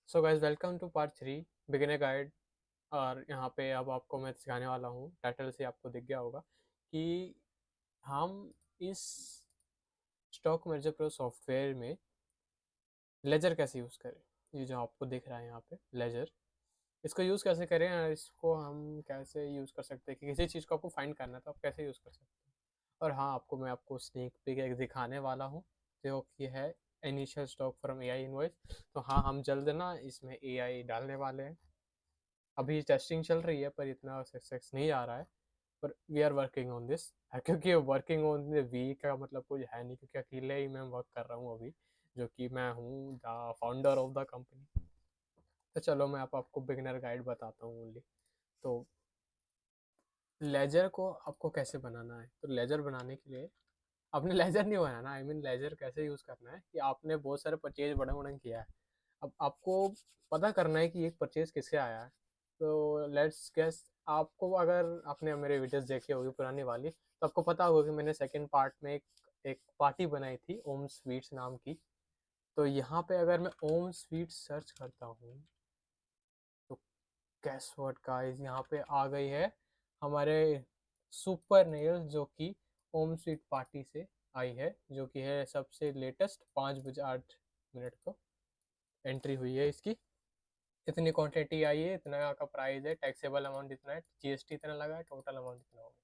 So guys welcome to part 3 beginner guide. और यहाँ पे अब आपको मैं सिखाने वाला हूँ, टाइटल से आपको दिख गया होगा कि हम इस स्टॉक मर्जर प्रो सॉफ्टवेयर में लेजर कैसे यूज़ करें। ये जो आपको दिख रहा है यहाँ पे लेजर, इसको यूज़ कैसे करें और इसको हम कैसे यूज़ कर सकते हैं कि किसी चीज़ को आपको फाइंड करना है तो आप कैसे यूज़ कर सकते हैं। और हाँ, मैं आपको स्नेक पिक एक दिखाने वाला हूँ जो कि है initial stock from AI invoice. तो हाँ, हम जल्द ना इसमें एआई डालने वाले हैं। अभी टेस्टिंग चल रही है पर इतना सक्सेस नहीं आ रहा है, पर we are working on this. क्योंकि वर्किंग ऑन द वी का मतलब कुछ है नहीं, क्योंकि अकेले ही मैं वर्क कर रहा हूँ अभी, जो कि मैं हूँ the founder of the company. तो चलो मैं आपको बिगिनर गाइड बताता हूँ ओनली। तो लेजर को आपको कैसे बनाना है, तो लेजर बनाने के लिए आपने लेजर नहीं बनाना, आई मीन लेजर कैसे यूज़ करना है कि आपने बहुत सारे परचेज बड़े बड़े किया है। अब आपको पता करना है कि एक परचेज किससे आया है। तो लेट्स गेस, आपको अगर आपने मेरे वीडियोस देखे होगी पुरानी वाली, तो आपको पता होगा कि मैंने सेकंड पार्ट में एक पार्टी बनाई थी ओम स्वीट्स नाम की। तो यहाँ पे अगर मैं ओम स्वीट्स सर्च करता हूँ तो गेस व्हाट गाइस, यहाँ पे आ गई है हमारे सुपर नेल्स, जो कि ओम स्वीट पार्टी से आई है, जो कि है सबसे लेटेस्ट 5 बजे 8 मिनट को एंट्री हुई है इसकी। इतनी क्वांटिटी आई है, इतना का प्राइस है, टैक्सेबल अमाउंट इतना है, जीएसटी इतना लगा है, टोटल अमाउंट इतना होगा,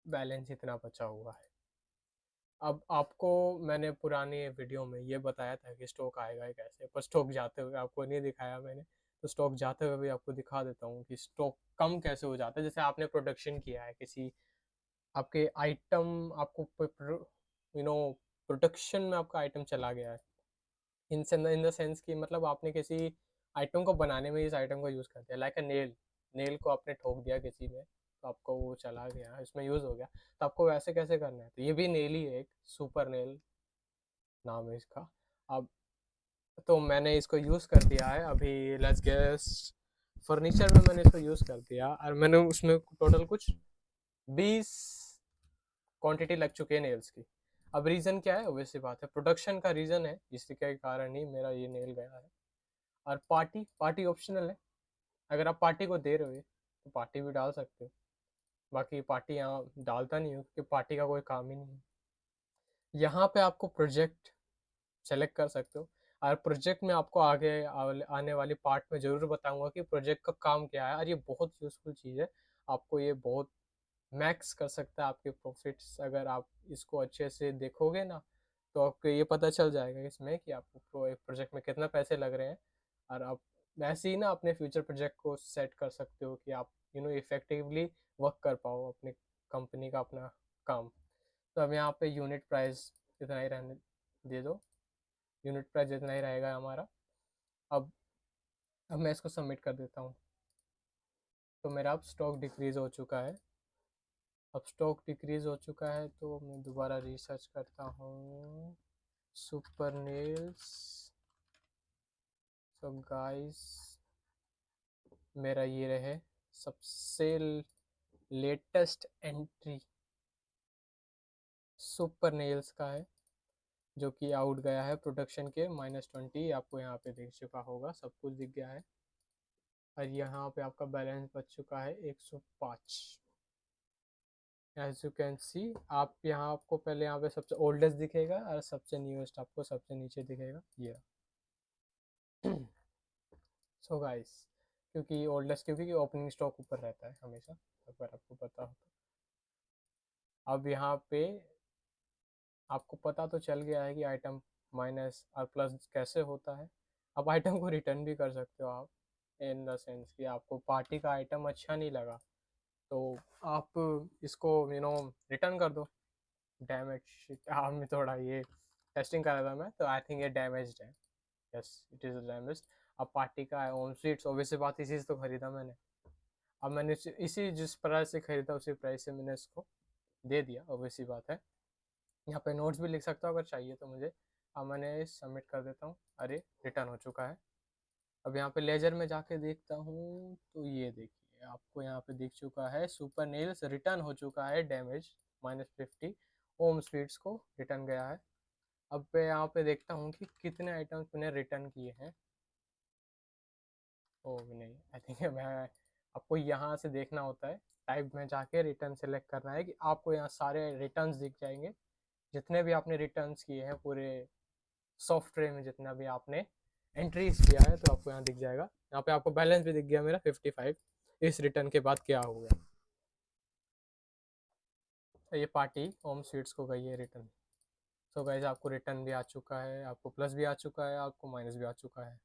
बैलेंस इतना बचा हुआ है। अब आपको मैंने पुरानी वीडियो में ये बताया था कि स्टॉक आएगा ही कैसे, पर स्टॉक जाते हुए आपको नहीं दिखाया मैंने। तो स्टॉक जाते हुए भी आपको दिखा देता हूँ कि स्टॉक कम कैसे हो जाता है। जैसे आपने प्रोडक्शन किया है किसी आपके आइटम, आपको यू नो प्रोडक्शन में आपका आइटम चला गया है, इन द सेंस कि मतलब आपने किसी आइटम को बनाने में इस आइटम को यूज़ कर दिया, लाइक अ नेल, नेल को आपने ठोक दिया किसी में, तो आपको वो चला गया, इसमें यूज़ हो गया। तो आपको वैसे कैसे करना है, तो ये भी नेल ही है, एक सुपर नेल नाम है इसका। अब तो मैंने इसको यूज़ कर दिया है अभी, लेट्स गेस फर्नीचर में मैंने इसको यूज़ कर दिया और मैंने उसमें टोटल कुछ 20 क्वांटिटी लग चुकी है नेल्स की। अब रीज़न क्या है, वैसी बात है, प्रोडक्शन का रीज़न है, जिसके कारण ही मेरा ये नेल गया है। और पार्टी, पार्टी ऑप्शनल है, अगर आप पार्टी को दे रहे हो तो पार्टी भी डाल सकते हो। बाकी पार्टी यहाँ डालता नहीं हूँ क्योंकि पार्टी का कोई काम ही नहीं है। यहाँ पे आपको प्रोजेक्ट सेलेक्ट कर सकते हो, और प्रोजेक्ट में आपको आगे आने वाली पार्ट में ज़रूर बताऊंगा कि प्रोजेक्ट का काम क्या है, और ये बहुत यूज़फुल चीज़ है। आपको ये बहुत मैक्स कर सकता है आपके प्रॉफिट्स, अगर आप इसको अच्छे से देखोगे ना, तो आपको ये पता चल जाएगा इसमें कि आपको एक प्रोजेक्ट में कितना पैसे लग रहे हैं। और आप वैसे ही ना अपने फ्यूचर प्रोजेक्ट को सेट कर सकते हो कि आप इफेक्टिवली वर्क कर पाओ अपनी कंपनी का अपना काम। तो अब यहाँ पे यूनिट प्राइस इतना ही रहने दे दो, यूनिट प्राइस जितना ही रहेगा हमारा। अब अब मैं इसको सबमिट कर देता हूँ। तो मेरा अब स्टॉक डिक्रीज़ हो चुका है। अब स्टॉक डिक्रीज़ हो चुका है तो मैं दोबारा रिसर्च करता हूँ सुपर नेल्स। सो गाइस, मेरा ये रहे सबसे लेटेस्ट एंट्री सुपर नेल्स का है, जो कि आउट गया है प्रोडक्शन के -20। आपको यहाँ पे दिख चुका होगा, सब कुछ दिख गया है। और यहाँ पे आपका बैलेंस बच चुका है 105। एज यू कैन सी, आप यहाँ आपको पहले यहाँ पे सबसे ओल्डेस्ट दिखेगा और सबसे न्यूएस्ट आपको सबसे नीचे दिखेगा ये। सो गाइस, क्योंकि ओल्डेस्ट, क्योंकि ओपनिंग स्टॉक ऊपर रहता है हमेशा, अगर आपको पता हो तो। अब यहाँ पे आपको पता तो चल गया है कि आइटम माइनस और प्लस कैसे होता है। अब आइटम को रिटर्न भी कर सकते हो आप, इन द सेंस कि आपको पार्टी का आइटम अच्छा नहीं लगा तो आप इसको रिटर्न कर दो। डैमेज, हाँ मैं थोड़ा ये टेस्टिंग कर रहा था मैं, तो आई थिंक ये डैमेज्ड है। Yes, it is damaged. अब पार्टी का है ओम स्वीट्स, ऑब्वियसली बात, इसी से तो खरीदा मैंने। अब मैंने इसी जिस प्राइस से खरीदा उसी प्राइस से मैंने इसको दे दिया, ऑब्वियसली बात है। यहाँ पे नोट्स भी लिख सकता हूँ अगर चाहिए तो मुझे। अब मैंने सबमिट कर देता हूँ, अरे रिटर्न हो चुका है। अब यहाँ पे लेजर में जाके देखता हूँ तो ये देखिए, आपको यहाँ पे दिख चुका है सुपर नेल्स रिटर्न हो चुका है, डैमेज -50। ओम स्वीट्स को रिटर्न गया है। अब मैं यहाँ पे देखता हूँ कि कितने आइटम्स मैंने रिटर्न किए हैं। ओ नहीं, आई थिंक मैं आपको यहाँ से देखना होता है, टाइप में जाके रिटर्न सेलेक्ट करना है कि आपको यहाँ सारे रिटर्न्स दिख जाएंगे, जितने भी आपने रिटर्न्स किए हैं पूरे सॉफ्टवेयर में, जितना भी आपने एंट्रीज किया है, तो आपको यहाँ दिख जाएगा। यहाँ पे आपको बैलेंस भी दिख गया मेरा 55, इस रिटर्न के बाद क्या हो गया। तो ये पार्टी होम स्वीट्स को गई है रिटर्न। तो गाइस आपको रिटर्न भी आ चुका है, आपको प्लस भी आ चुका है, आपको माइनस भी आ चुका है।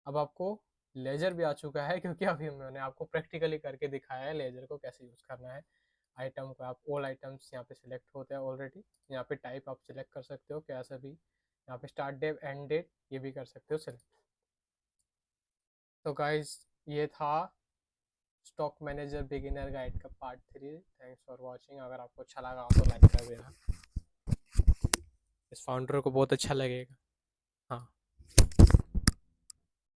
अब आपको लेजर भी आ चुका है, क्योंकि अभी मैंने आपको प्रैक्टिकली करके दिखाया है लेजर को कैसे यूज़ करना है। आइटम को आप ऑल आइटम्स यहाँ पे सिलेक्ट होते हैं ऑलरेडी। यहाँ पे टाइप आप सिलेक्ट कर सकते हो कैसा भी, यहाँ पे स्टार्ट डेट एंड डेट ये भी कर सकते हो सिलेक्ट। तो गाइस ये था स्टॉक मैनेजर बिगिनर गाइड का पार्ट 3। Thanks for watching. अगर आपको अच्छा लगा हो तो लाइक कर देना, इस फाउंडर को बहुत अच्छा लगेगा। हाँ।